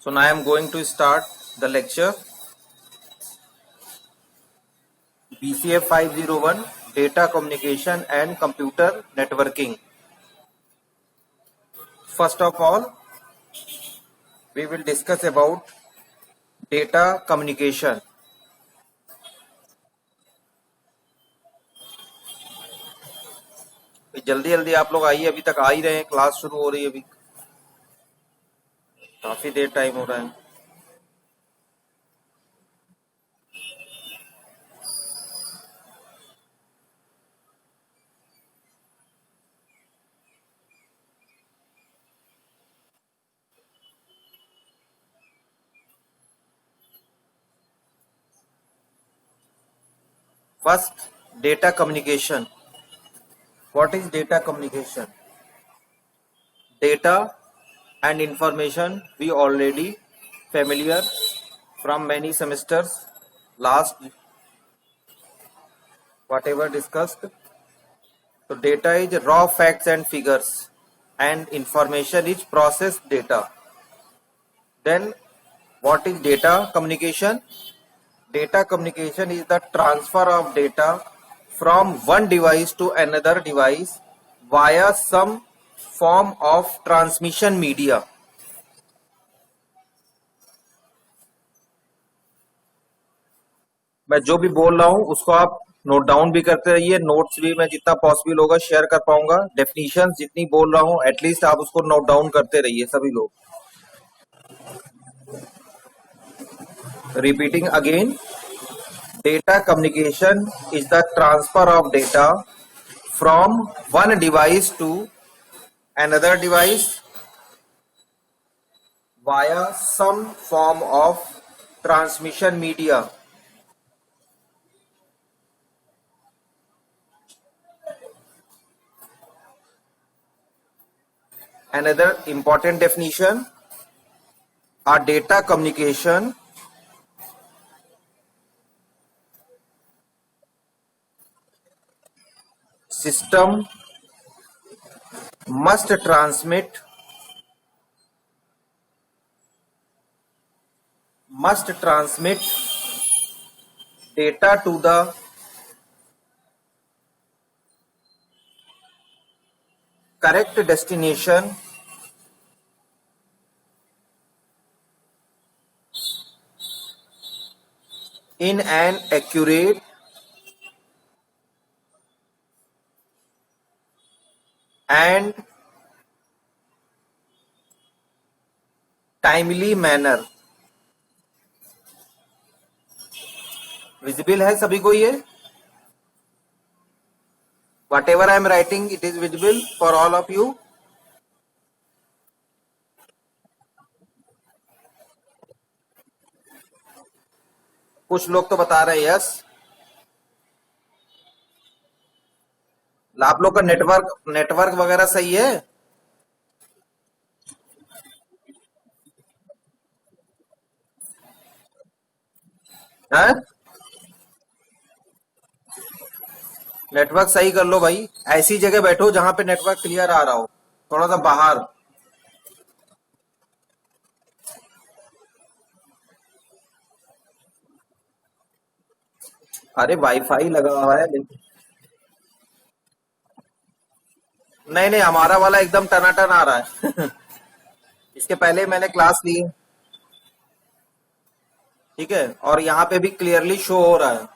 So now I am going to start the lecture BCA 501 Data Communication and Computer Networking. First of all, we will discuss about data communication. जल्दी जल्दी आप लोग आइए, अभी तक आ ही रहे हैं, क्लास शुरू हो रही है, अभी काफी देर टाइम हो रहा है. First, data communication. What is data communication? Data and information we already familiar from many semesters last whatever discussed. So data is raw facts and figures and information is processed data. Then what is data communication? Data communication is the transfer of data from one device to another device via some form of transmission media. मैं जो भी बोल रहा हूं उसको आप note down भी करते रहिए. नोट्स भी मैं जितना पॉसिबल होगा शेयर कर पाऊंगा. डेफिनेशन जितनी बोल रहा हूं एटलीस्ट आप उसको नोट डाउन करते रहिए सभी लोग. Repeating again, data communication is the transfer of data from one device to another device via some form of transmission media. Another important definition, a data communication system must transmit data to the correct destination in an accurate and timely manner. Visible है सभी को ये? Whatever I am writing, it is visible for all of you. कुछ लोग तो बता रहे हैं यस. आप लोग का नेटवर्क वगैरह सही है? है? नेटवर्क सही कर लो भाई. ऐसी जगह बैठो जहां पे नेटवर्क क्लियर आ रहा हो. थोड़ा सा बाहर. अरे वाईफाई लगा हुआ है. नहीं नहीं, हमारा वाला एकदम टनाटन आ रहा है. इसके पहले मैंने क्लास ली है, ठीक है, और यहाँ पे भी क्लियरली शो हो रहा है.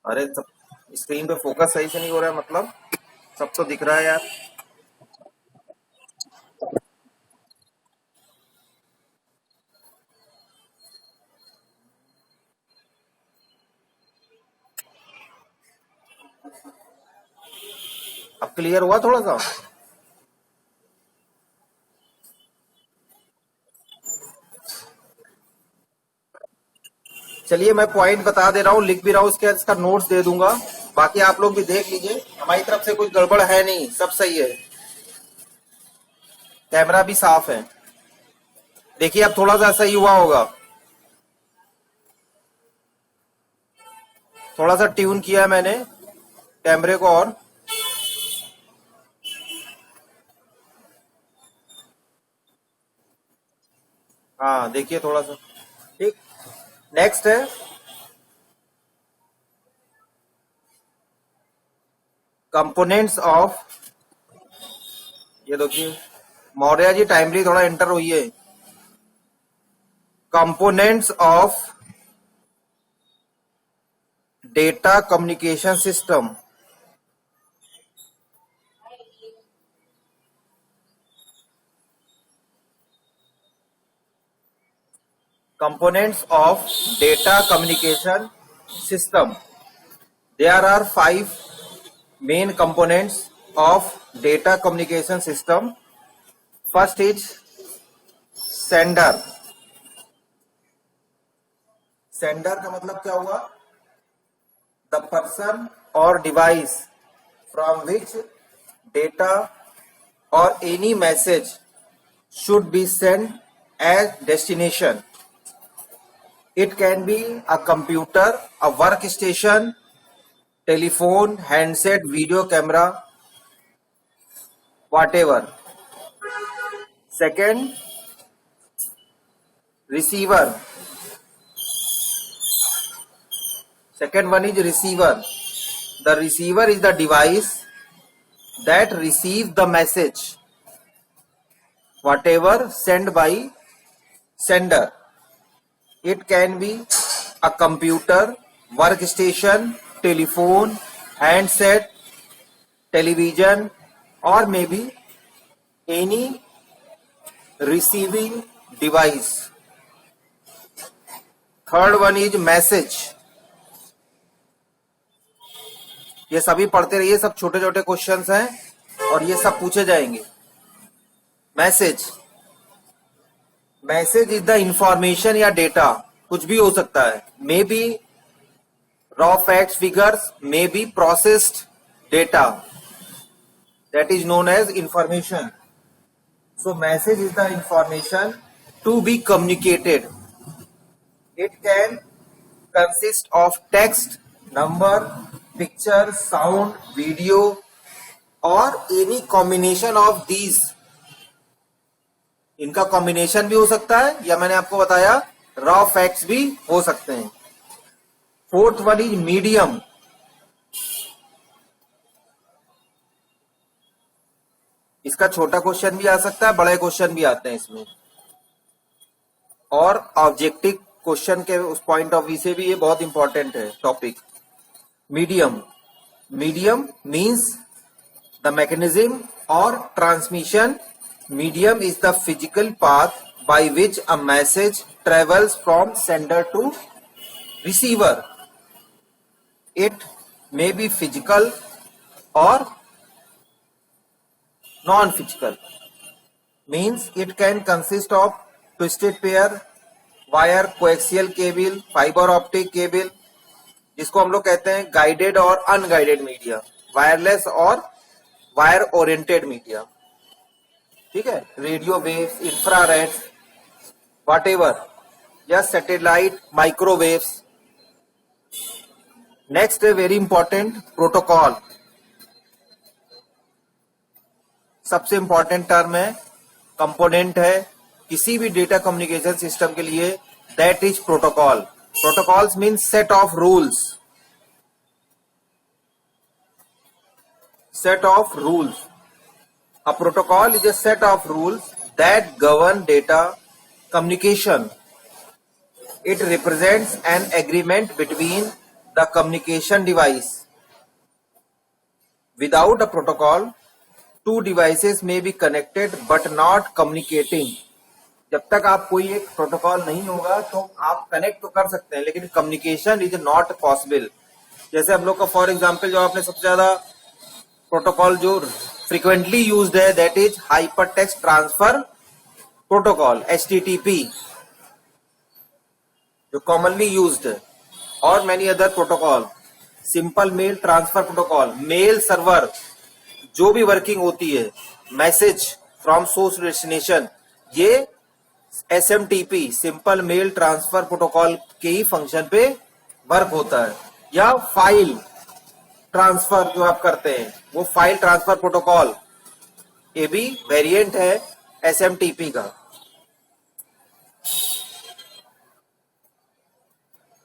अरे स्क्रीन पे फोकस सही से नहीं हो रहा है, मतलब सब तो दिख रहा है यार. अब क्लियर हुआ थोड़ा सा? चलिए मैं पॉइंट बता दे रहा हूँ, लिख भी रहा हूँ, इसका नोट्स दे दूंगा. बाकी आप लोग भी देख लीजिए. हमारी तरफ से कुछ गड़बड़ है नहीं, सब सही है. कैमरा भी साफ है. देखिए अब थोड़ा सा सही हुआ होगा. थोड़ा सा ट्यून किया है मैंने कैमरे को. और हाँ देखिए थोड़ा सा। ठीक, नेक्स्ट है कंपोनेंट्स ऑफ, ये देखिए मौर्य जी टाइमली थोड़ा एंटर हुई है। Components of data communication system. Components of data communication system. There are five main components of data communication system. First is sender. Sender का मतलब क्या हुआ? The person or device from which data or any message should be sent as destination. It can be a computer, a workstation, telephone, handset, video camera, whatever. Second, receiver. Second one is receiver. The receiver is the device that receives the message, whatever sent by sender. It can be a computer, workstation, telephone, handset, television, or maybe any receiving device. Third one is message. ये सभी पढ़ते रहिए, सब छोटे छोटे questions हैं और ये सब पूछे जाएंगे। Message, message is the information या डेटा, कुछ भी हो सकता है, may be raw facts, figures, may be processed data, that is known as information. So message is the information to be communicated. It can consist of text, number, picture, sound, video और any combination of these. इनका combination भी हो सकता है या मैंने आपको बताया रॉ फैक्ट्स भी हो सकते हैं. Fourth one is medium. इसका छोटा क्वेश्चन भी आ सकता है, बड़े क्वेश्चन भी आते हैं इसमें, और ऑब्जेक्टिव क्वेश्चन के उस पॉइंट ऑफ व्यू से भी ये बहुत इंपॉर्टेंट है topic. Medium, medium means the mechanism और transmission. Medium is the physical path by which a message travels from sender to receiver. It may be physical or non-physical. Means it can consist of twisted pair, wire, coaxial cable, fiber optic cable, जिसको हम लोग कहते हैं guided और unguided media, wireless और wire oriented media. ठीक है, radio waves, infrared, whatever, या सैटेलाइट, माइक्रोवेव्स. नेक्स्ट है वेरी इंपॉर्टेंट, प्रोटोकॉल. सबसे इंपॉर्टेंट टर्म है, कंपोनेंट है किसी भी डेटा कम्युनिकेशन सिस्टम के लिए, that is protocol. Protocols means set of rules. Set of rules. A protocol is a set of rules that govern data communication. It represents an agreement between the communication device. Without a protocol, two devices may be connected but not communicating. जब तक आप कोई एक protocol नहीं होगा तो आप connect तो कर सकते हैं, लेकिन कम्युनिकेशन इज नॉट पॉसिबल. जैसे हम लोग का फॉर एग्जाम्पल जो आपने सबसे ज्यादा प्रोटोकॉल जो फ्रीक्वेंटली यूज्ड है, that is hyper text transfer protocol, HTTP, जो कॉमनली यूज्ड है, और many other protocol. Simple mail transfer protocol, mail server जो भी वर्किंग होती है, मैसेज फ्रॉम सोर्स डेस्टिनेशन, ये SMTP, simple mail transfer protocol के ही फंक्शन पे वर्क होता है. या फाइल ट्रांसफर जो आप करते हैं, वो फाइल ट्रांसफर प्रोटोकॉल, ये भी वेरिएंट है SMTP का.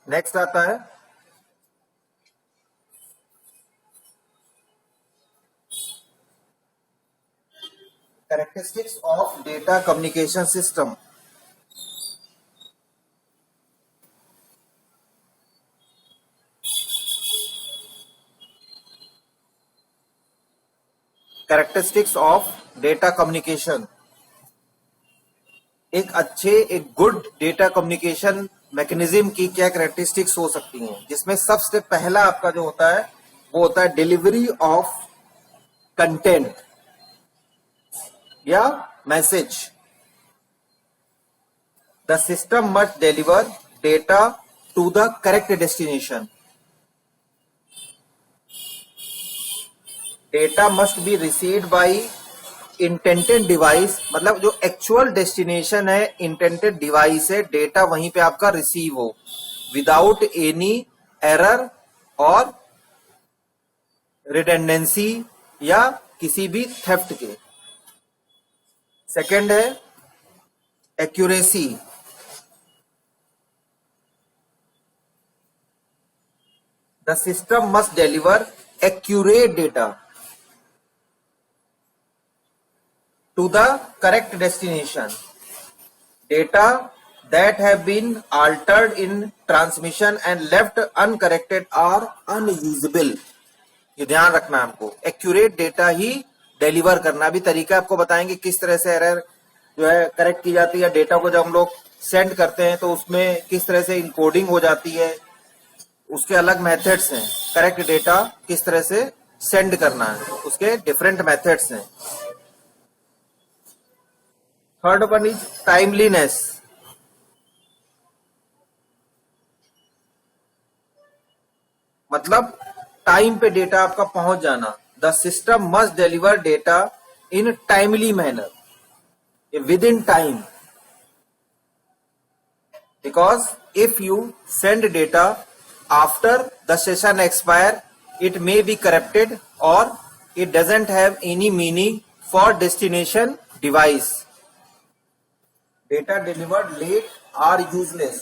नेक्स्ट आता है characteristics of data communication system. Characteristics of data communication. एक गुड डेटा कम्युनिकेशन मैकेनिज्म की क्या कैरेक्टरिस्टिक्स हो सकती हैं, जिसमें सबसे पहला आपका जो होता है वो होता है डिलीवरी ऑफ कंटेंट या message. The system must deliver data to the correct destination. Data must be received by intended device, मतलब जो एक्चुअल डेस्टिनेशन है इंटेंटेड डिवाइस है, डेटा वहीं पे आपका रिसीव हो विदाउट एनी एरर और रिडेंडेंसी या किसी भी थेफ्ट के। सेकंड है accuracy. The system must deliver accurate data to the correct destination. Data that have been altered in transmission and left uncorrected are unusable. ये ध्यान रखना है हमको, एक्यूरेट डेटा ही डिलीवर करना। भी तरीका आपको बताएंगे किस तरह से एरर जो है करेक्ट की जाती है। डेटा को जब हम लोग सेंड करते हैं तो उसमें किस तरह से इनकोडिंग हो जाती है, उसके अलग मेथड्स हैं। करेक्ट डेटा किस तरह से सेंड करना है, उसके डिफरेंट मेथड्स हैं। Third one is timeliness. मतलब टाइम पे डेटा आपका पहुंच जाना। The system must deliver data in timely manner, within time, because if you send data after the session expire it may be corrupted और it doesn't have any meaning for destination device. Data delivered late are useless.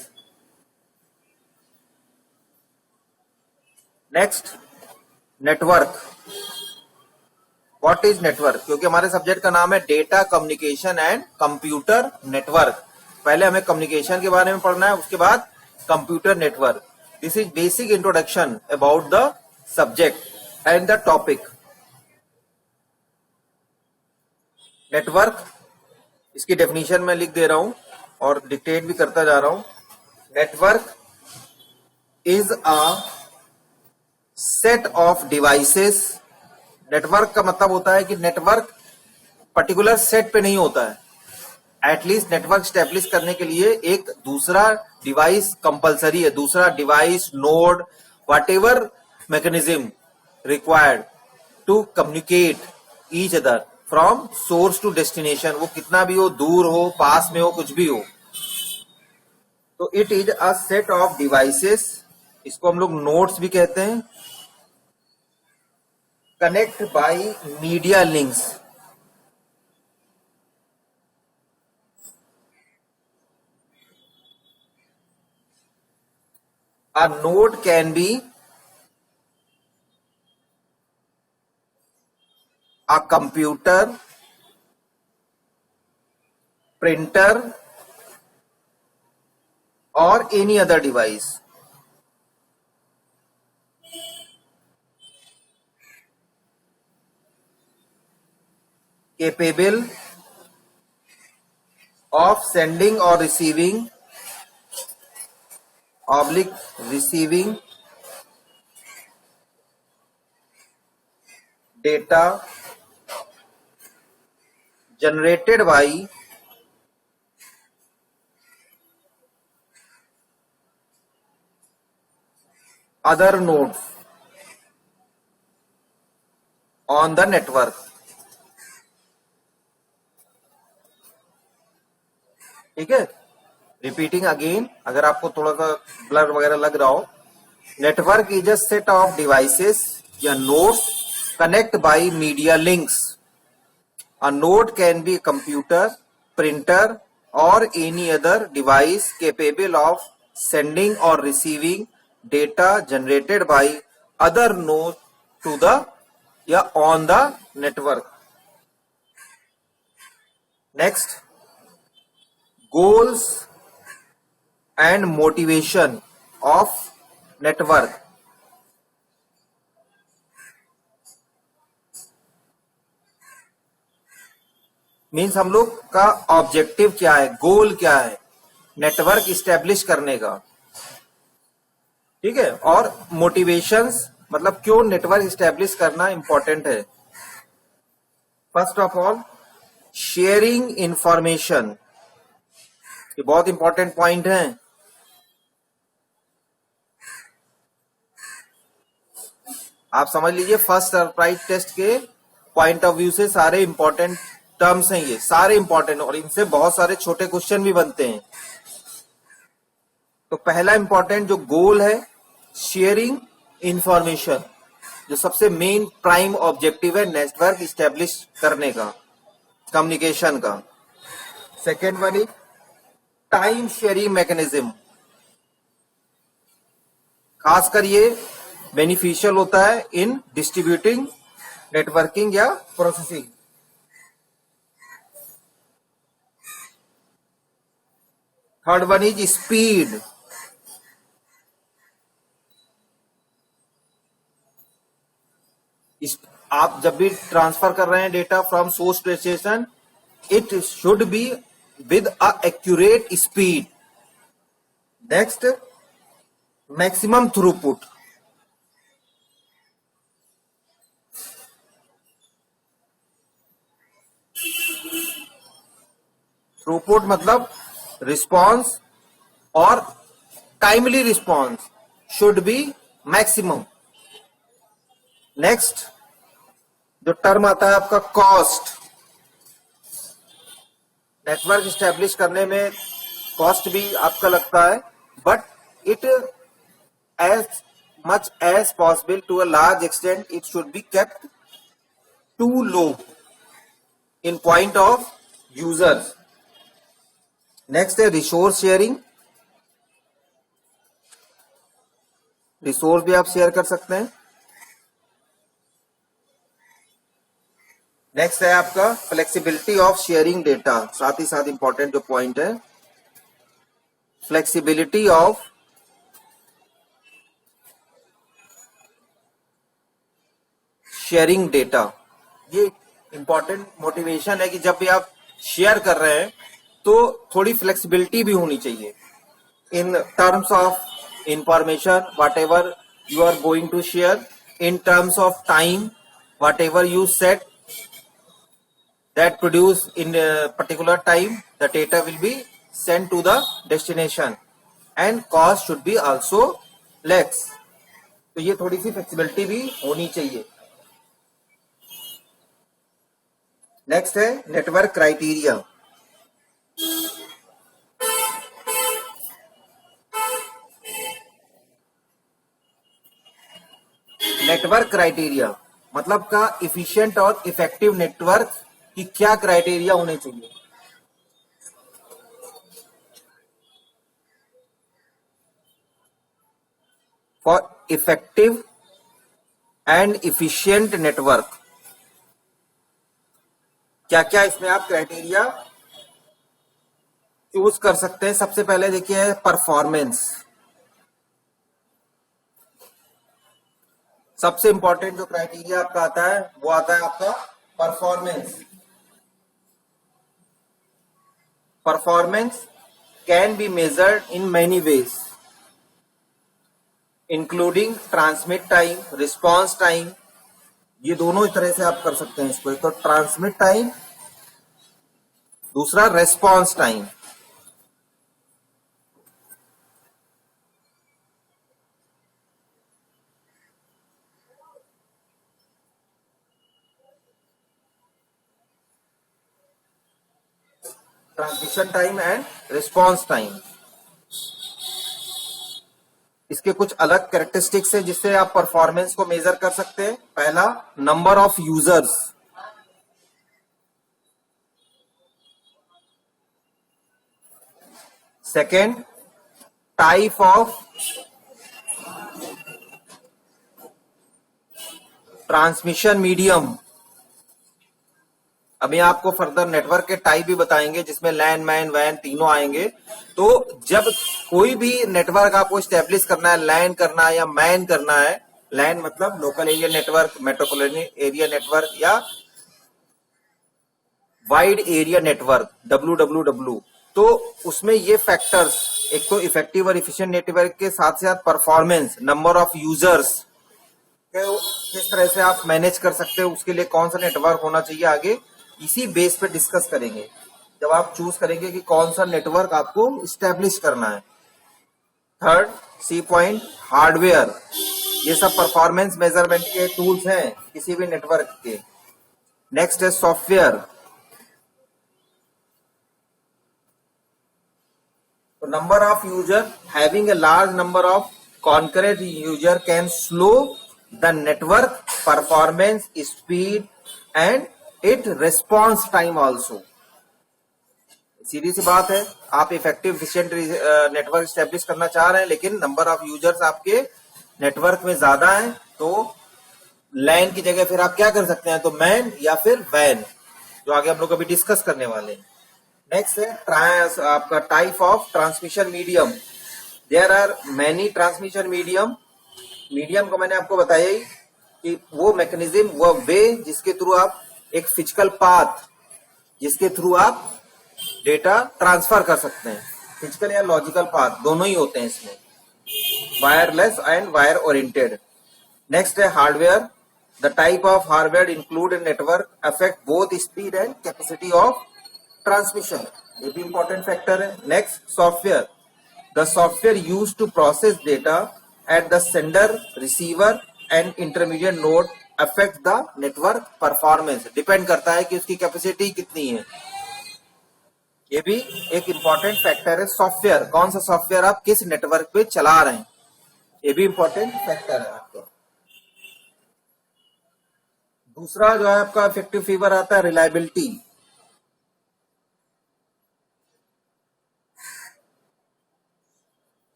Next, network. What is network? क्योंकि हमारे subject का नाम है data communication and computer network. पहले हमें communication के बारे में पढ़ना है, उसके बाद computer network. This is basic introduction about the subject and the topic. Network, इसकी डेफिनेशन मैं लिख दे रहा हूं और डिक्टेट भी करता जा रहा हूं। Network is a set of devices. Network का मतलब होता है कि नेटवर्क पर्टिकुलर सेट पे नहीं होता है। एटलीस्ट नेटवर्क स्टैब्लिश करने के लिए एक दूसरा डिवाइस कंपलसरी है, दूसरा device, node, whatever mechanism required to communicate each other from source to destination. वो कितना भी हो, दूर हो, पास में हो, कुछ भी हो। तो it is a set of devices, इसको हम लोग नोड्स भी कहते हैं, connect by media links. A node can be a computer, printer or any other device. Capable of sending or receiving receiving data generated by other nodes on the network. ठीक है, repeating again, अगर आपको थोड़ा सा blur वगैरह लग रहा हो। Network is a set of devices या nodes connect by media links. A node can be a computer, printer or any other device capable of sending or receiving data generated by other nodes to the या on the network. Next, goals and motivation of network. Means हम लोग का objective क्या है, गोल क्या है network establish करने का, ठीक है। और मोटिवेशंस मतलब क्यों नेटवर्क इस्टेब्लिश करना इंपॉर्टेंट है। First of all, sharing information, ये बहुत इंपॉर्टेंट पॉइंट है। आप समझ लीजिए फर्स्ट सरप्राइज टेस्ट के पॉइंट ऑफ व्यू से सारे इंपॉर्टेंट टर्म्स हैं, ये सारे इंपॉर्टेंट, और इनसे बहुत सारे छोटे क्वेश्चन भी बनते हैं। तो पहला इंपॉर्टेंट जो गोल है, शेयरिंग इंफॉर्मेशन, जो सबसे मेन प्राइम ऑब्जेक्टिव है नेटवर्क इस्टेब्लिश करने का, कम्युनिकेशन का। Second one is time sharing mechanism, खासकर ये बेनिफिशियल होता है इन डिस्ट्रीब्यूटिंग नेटवर्किंग या processing. Third one is speed, आप जब भी ट्रांसफर कर रहे हैं data from source to destination, it should be with a accurate speed. Next, maximum throughput, throughput मतलब रिस्पॉन्स और timely response should be maximum. Next जो टर्म आता है आपका कॉस्ट, नेटवर्क स्टैब्लिश करने में कॉस्ट भी आपका लगता है, but it as much as possible to a large extent it should be kept too low in point of users. Next है रिसोर्स शेयरिंग, रिसोर्स भी आप शेयर कर सकते हैं। नेक्स्ट है आपका फ्लेक्सिबिलिटी ऑफ शेयरिंग डेटा, साथ ही साथ इंपॉर्टेंट जो पॉइंट है फ्लेक्सिबिलिटी ऑफ शेयरिंग डेटा। ये इंपॉर्टेंट मोटिवेशन है कि जब भी आप शेयर कर रहे हैं तो थोड़ी फ्लेक्सिबिलिटी भी होनी चाहिए in terms of information whatever you are going to share, in terms of time whatever you set that produce in a particular time the data will be sent to the destination and cost should be also less। तो ये थोड़ी सी flexibility भी होनी चाहिए। Next है network criteria, network criteria मतलब का efficient और इफेक्टिव नेटवर्क कि क्या क्राइटेरिया होने चाहिए। For effective and efficient network क्या क्या इसमें आप क्राइटेरिया चूज कर सकते हैं। सबसे पहले देखिए परफॉर्मेंस, सबसे इंपॉर्टेंट जो क्राइटेरिया आपका आता है वो आता है आपका performance. Performance can be measured in many ways, including transmit time, response time। ये दोनों इस तरह से आप कर सकते हैं इसको, एक तो ट्रांसमिट टाइम, दूसरा response time. Transmission time and response time, इसके कुछ अलग कैरेक्टरिस्टिक्स है जिससे आप परफॉर्मेंस को मेजर कर सकते हैं। पहला, number of users, second type of transmission medium. अभी आपको फर्दर नेटवर्क के टाइप भी बताएंगे जिसमें लैन मैन वैन तीनों आएंगे। तो जब कोई भी नेटवर्क आपको स्टैब्लिश करना है, लैन करना है या मैन करना है, लैन मतलब local area network, metropolitan area network या वाइड एरिया नेटवर्क WWW, तो उसमें ये फैक्टर्स, एक तो इफेक्टिव और इफिशिएंट नेटवर्क के साथ साथ परफॉर्मेंस, नंबर ऑफ यूजर्स, किस तरह से आप मैनेज कर सकते हो, उसके लिए कौन सा नेटवर्क होना चाहिए, आगे इसी बेस पे डिस्कस करेंगे जब आप चूज करेंगे कि कौन सा नेटवर्क आपको स्टैब्लिश करना है। Third C point, hardware. ये सब परफॉर्मेंस मेजरमेंट के टूल्स हैं किसी भी नेटवर्क के। नेक्स्ट है सॉफ्टवेयर। तो number of user, having a large number of concurrent user can slow the network performance, speed and it response time also. सीधी सी बात है, आप इफेक्टिव एफिशिएंट नेटवर्क स्टैब्लिश करना चाह रहे हैं लेकिन नंबर ऑफ यूजर्स आपके नेटवर्क में ज्यादा है, तो लैन की जगह फिर आप क्या कर सकते हैं, तो मैन या फिर वैन, जो आगे हम लोग अभी डिस्कस करने वाले हैं। नेक्स्ट है आपका type of transmission medium. There are many transmission medium. Medium को मैंने आपको बताया ही कि वो मैकेनिज्म, वो वे जिसके थ्रू आप, एक फिजिकल पाथ जिसके थ्रू आप डेटा ट्रांसफर कर सकते हैं। फिजिकल या लॉजिकल पाथ दोनों ही होते हैं इसमें, wireless and wire oriented. Next है hardware. The type of hardware include network affect both speed and capacity of transmission, ये भी इंपॉर्टेंट फैक्टर है। Next software. The software use to process data at the sender, receiver and intermediate node affect the network performance, depend करता है कि उसकी capacity कितनी है। ये भी एक इंपॉर्टेंट फैक्टर है। सॉफ्टवेयर, कौन सा सॉफ्टवेयर आप किस नेटवर्क पे चला रहे हैं, ये भी इंपॉर्टेंट फैक्टर है आपका। दूसरा जो है आपका इफेक्टिव फीवर आता है रिलायबिलिटी।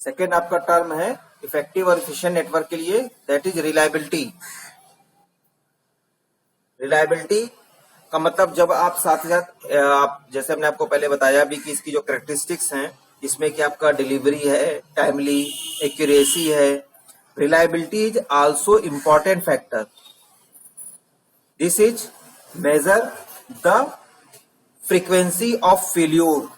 सेकेंड आपका टर्म है इफेक्टिव और एफिशिएंट नेटवर्क के लिए, दैट इज रिलायबिलिटी। रिलायबिलिटी का मतलब जब आप साथ ही साथ, आप जैसे हमने आपको पहले बताया भी कि इसकी जो कैरेक्टरिस्टिक्स हैं, इसमें कि आपका डिलीवरी है, टाइमली, एक्यूरेसी है। Reliability is also important factor. This is major the frequency of failure.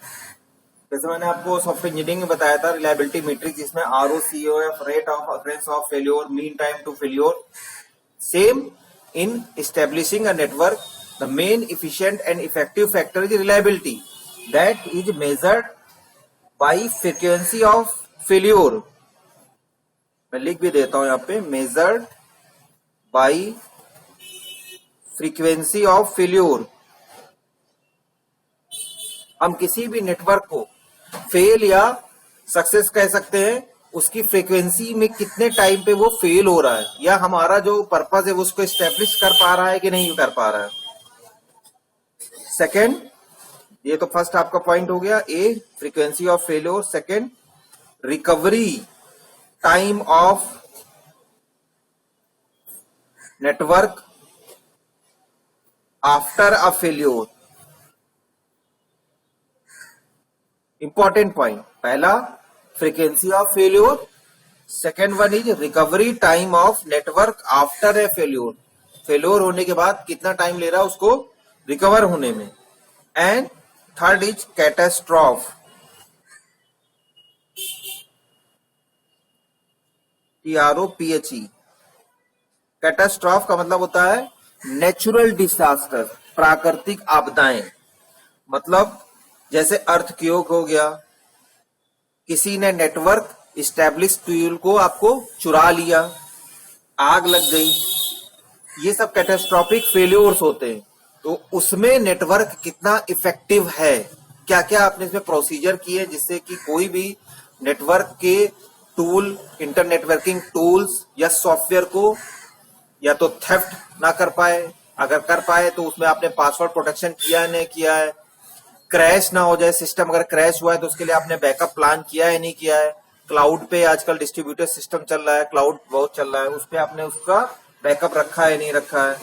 जैसे मैंने आपको सॉफ्टवेयर इंजीनियरिंग में बताया था रिलायबिलिटी मैट्रिक्स, जिसमें ROCOF, rate of occurrence of failure, mean time to failure. Same in establishing a network, the main efficient and effective factor is reliability, that is measured by frequency of failure। मैं लिख भी देता हूं यहाँ पे, measured by frequency of failure। हम किसी भी नेटवर्क को फेल या सक्सेस कह सकते हैं उसकी फ्रीक्वेंसी में कितने टाइम पे वो फेल हो रहा है, या हमारा जो पर्पस है वो उसको एस्टेब्लिश कर पा रहा है कि नहीं कर पा रहा है। सेकेंड, ये तो फर्स्ट आपका पॉइंट हो गया, a frequency of failure. Second, recovery time of network after a failure. Important point, पहला frequency of failure, second one is recovery time of network after a failure. Failure होने के बाद कितना टाइम ले रहा है उसको रिकवर होने में। And third is catastrophe, TROPHE। Catastrophe का मतलब होता है नेचुरल डिजास्टर, प्राकृतिक आपदाएं। मतलब जैसे अर्थक्वेक हो गया, किसी ने नेटवर्क इस्टेब्लिश टूल को आपको चुरा लिया, आग लग गई, ये सब कैटास्ट्रॉफिक फेल्योर्स होते हैं। तो उसमें नेटवर्क कितना इफेक्टिव है, क्या क्या आपने इसमें प्रोसीजर किए जिससे कि कोई भी नेटवर्क के टूल, इंटर नेटवर्किंग टूल्स या सॉफ्टवेयर को या तो थेफ्ट ना कर पाए, अगर कर पाए तो उसमें आपने पासवर्ड प्रोटेक्शन किया है नहीं किया है, क्रैश ना हो जाए सिस्टम। अगर क्रैश हुआ है तो उसके लिए आपने बैकअप प्लान किया है नहीं किया है। क्लाउड पे आजकल डिस्ट्रीब्यूटेड सिस्टम चल रहा है, क्लाउड बहुत चल रहा है, उस पे आपने उसका बैकअप रखा है नहीं रखा है।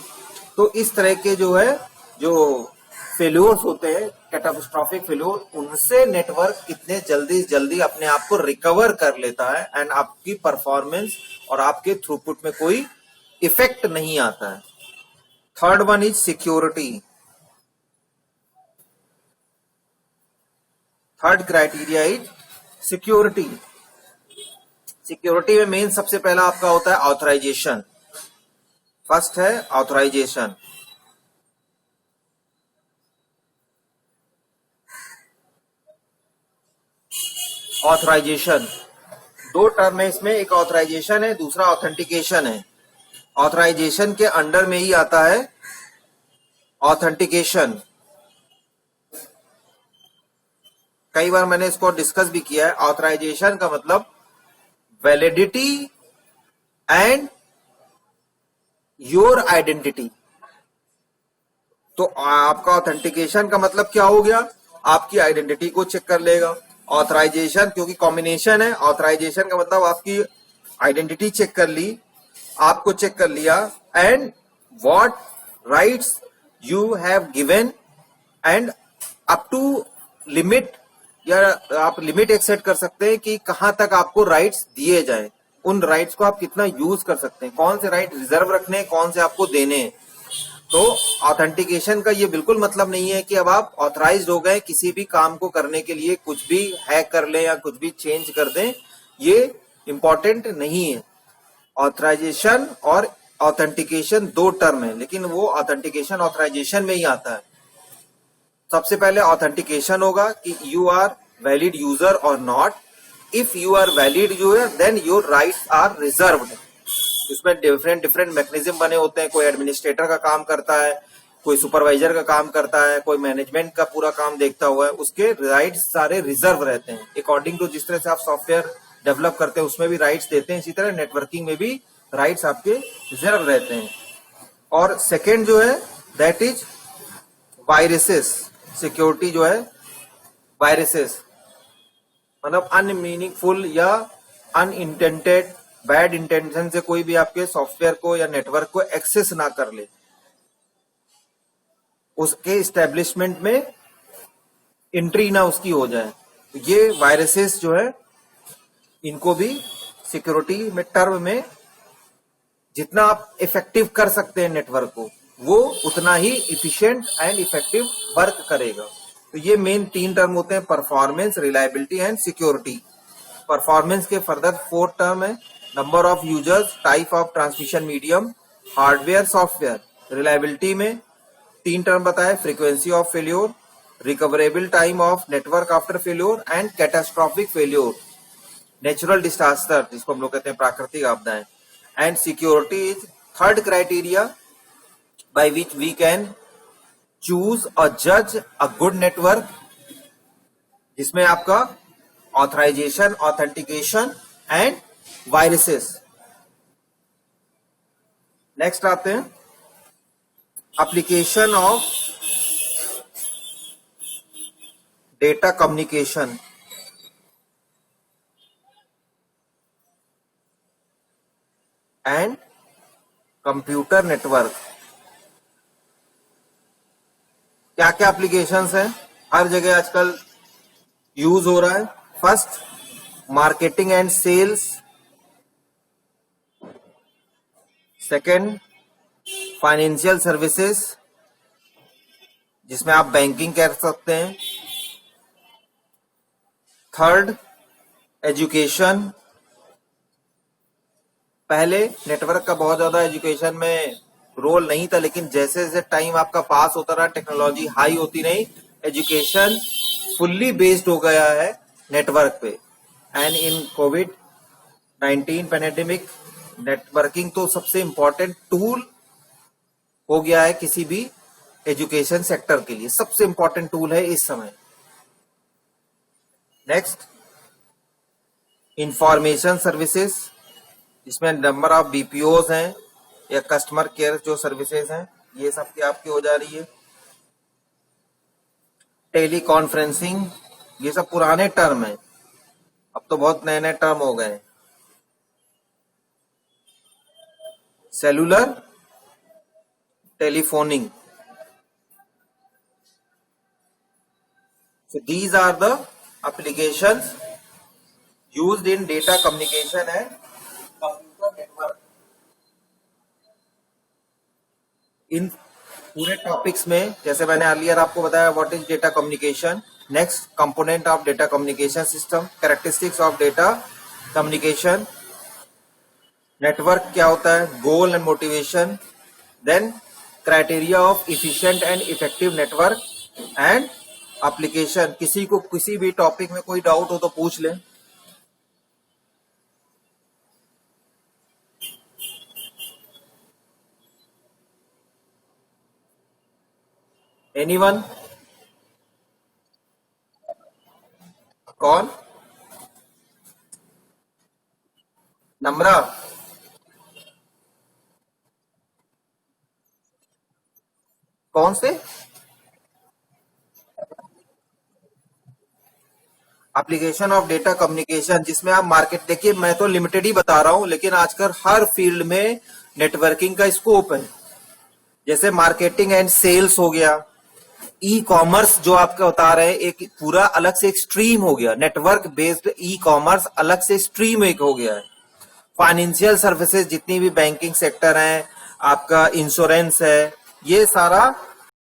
तो इस तरह के जो है जो फेल्योर्स होते हैं, कैटास्ट्रॉफिक फेल्योर, उनसे नेटवर्क कितने जल्दी जल्दी अपने आप को रिकवर कर लेता है एंड आपकी परफॉर्मेंस और आपके थ्रूपुट में कोई इफेक्ट नहीं आता है। Third one is security. Third criteria is security. Security में मेन सबसे पहला आपका होता है ऑथराइजेशन। फर्स्ट है ऑथराइजेशन। ऑथराइजेशन दो टर्म है इसमें, एक ऑथराइजेशन है, दूसरा ऑथेंटिकेशन है। ऑथराइजेशन के अंडर में ही आता है ऑथेंटिकेशन। कई बार मैंने इसको डिस्कस भी किया है। ऑथराइजेशन का मतलब वैलिडिटी एंड योर आइडेंटिटी। तो आपका ऑथेंटिकेशन का मतलब क्या हो गया, आपकी आइडेंटिटी को चेक कर लेगा। ऑथराइजेशन क्योंकि कॉम्बिनेशन है, ऑथराइजेशन का मतलब आपकी आइडेंटिटी चेक कर ली, आपको चेक कर लिया, and what rights you have given and up to limit, या आप लिमिट एक्सेट कर सकते हैं कि कहां तक आपको राइट्स दिए जाएं। उन राइट्स को आप कितना यूज कर सकते हैं, कौन से राइट रिजर्व रखने हैं, कौन से आपको देने हैं। तो ऑथेंटिकेशन का ये बिल्कुल मतलब नहीं है कि अब आप ऑथराइज्ड हो गए किसी भी काम को करने के लिए, कुछ भी हैक कर लें या कुछ भी चेंज कर दें, ये इंपॉर्टेंट नहीं है। ऑथराइजेशन और ऑथेंटिकेशन दो टर्म है, लेकिन वो ऑथेंटिकेशन ऑथराइजेशन में ही आता है। सबसे पहले ऑथेंटिकेशन होगा कि यू आर वैलिड यूजर और not. If you are valid user then your rights are reserved. इसमें डिफरेंट मैकेनिज्म बने होते हैं। कोई एडमिनिस्ट्रेटर का काम करता है, कोई सुपरवाइजर का काम करता है, कोई मैनेजमेंट का पूरा काम देखता हुआ है, उसके राइट्स सारे रिजर्व रहते हैं। अकॉर्डिंग टू जिस तरह से आप सॉफ्टवेयर डेवलप करते हैं उसमें भी राइट्स देते हैं, इसी तरह नेटवर्किंग में भी राइट्स आपके रिजर्व रहते हैं। और सेकेंड जो है दैट इज वायरसेस। सिक्योरिटी जो है वायरसेस मतलब अनमीनिंगफुल या अनइंटेंटेड, बैड इंटेंशन से कोई भी आपके सॉफ्टवेयर को या नेटवर्क को एक्सेस ना कर ले, उसके इस्टेब्लिशमेंट में एंट्री ना उसकी हो जाए। तो ये वायरसेस जो है इनको भी सिक्योरिटी में टर्म में जितना आप इफेक्टिव कर सकते हैं नेटवर्क को, वो उतना ही इफिशिएंट एंड इफेक्टिव वर्क करेगा। तो ये मेन तीन टर्म होते हैं, performance, reliability and security. Performance के फर्दर 4 टर्म है, number of users, type of transmission medium, hardware, software. Reliability में 3 टर्म बताए, frequency of failure, recoverable time of network after failure and catastrophic failure, natural disaster जिसको हम लोग कहते हैं प्राकृतिक आपदाएं। And security is third criteria by which we can choose or judge a good network, जिसमें आपका authorization, authentication and viruses. Next आते हैं application of data communication and computer network. क्या क्या एप्लीकेशंस हैं, हर जगह आजकल यूज हो रहा है। First, marketing and sales. Second, financial services जिसमें आप बैंकिंग कर सकते हैं। Third, education. पहले नेटवर्क का बहुत ज्यादा एजुकेशन में रोल नहीं था, लेकिन जैसे जैसे टाइम आपका पास होता रहा, टेक्नोलॉजी हाई होती रही, एजुकेशन फुल्ली बेस्ड हो गया है नेटवर्क पे। And in covid pandemic, networking तो सबसे इंपॉर्टेंट टूल हो गया है किसी भी एजुकेशन सेक्टर के लिए, सबसे इंपॉर्टेंट टूल है इस समय। नेक्स्ट, इंफॉर्मेशन सर्विसेज जिसमें नंबर ऑफ बीपीओज हैं या कस्टमर केयर जो सर्विसेज हैं, ये सब की आपकी हो जा रही है। टेली कॉन्फ्रेंसिंग, ये सब पुराने टर्म है, अब तो बहुत नए नए टर्म हो गए। Cellular telephoning, so these are the applications used in data communication and computer network। इन पूरे टॉपिक्स में जैसे मैंने अर्लियर आपको बताया what is data communication, next component of data communication system, characteristics of data communication, network क्या होता है, goal and motivation, then criteria of efficient and effective network and application. किसी को किसी भी टॉपिक में कोई डाउट हो तो पूछ लें। एनीवन? कौन? नम्रा? कौन से एप्लीकेशन ऑफ डेटा कम्युनिकेशन? जिसमें आप मार्केट, देखिए मैं तो लिमिटेड ही बता रहा हूं, लेकिन आजकल हर फील्ड में नेटवर्किंग का स्कोप है। जैसे मार्केटिंग एंड सेल्स हो गया, ई कॉमर्स जो आपका बता रहे हैं एक पूरा अलग से एक स्ट्रीम हो गया, नेटवर्क बेस्ड ई कॉमर्स अलग से स्ट्रीम एक हो गया है। फाइनेंशियल सर्विसेज जितनी भी बैंकिंग सेक्टर है, आपका इंश्योरेंस है, ये सारा